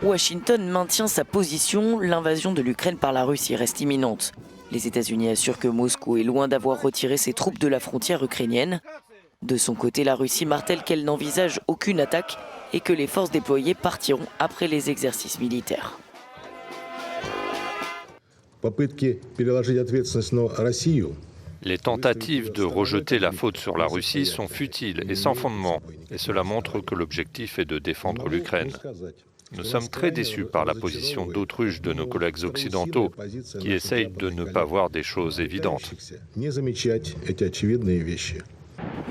Washington maintient sa position, l'invasion de l'Ukraine par la Russie reste imminente. Les États-Unis assurent que Moscou est loin d'avoir retiré ses troupes de la frontière ukrainienne. De son côté, la Russie martèle qu'elle n'envisage aucune attaque et que les forces déployées partiront après les exercices militaires. Les tentatives de rejeter la faute sur la Russie sont futiles et sans fondement, et cela montre que l'objectif est de défendre l'Ukraine. Nous sommes très déçus par la position d'autruche de nos collègues occidentaux qui essayent de ne pas voir des choses évidentes.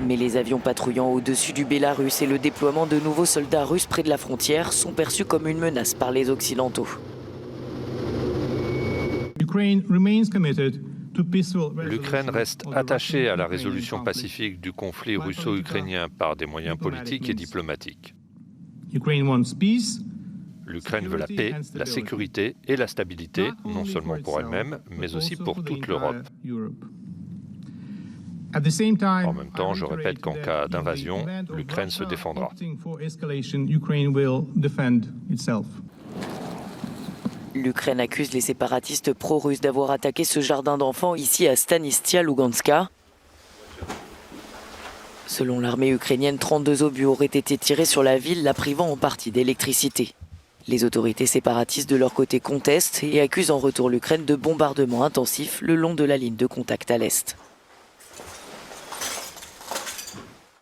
Mais les avions patrouillant au-dessus du Bélarus et le déploiement de nouveaux soldats russes près de la frontière sont perçus comme une menace par les Occidentaux. L'Ukraine reste attachée à la résolution pacifique du conflit russo-ukrainien par des moyens politiques et diplomatiques. L'Ukraine veut la paix, la sécurité et la stabilité, non seulement pour elle-même, mais aussi pour toute l'Europe. En même temps, je répète qu'en cas d'invasion, l'Ukraine se défendra. L'Ukraine accuse les séparatistes pro-russes d'avoir attaqué ce jardin d'enfants ici à Stanistia Luganska. Selon l'armée ukrainienne, 32 obus auraient été tirés sur la ville, la privant en partie d'électricité. Les autorités séparatistes de leur côté contestent et accusent en retour l'Ukraine de bombardements intensifs le long de la ligne de contact à l'est.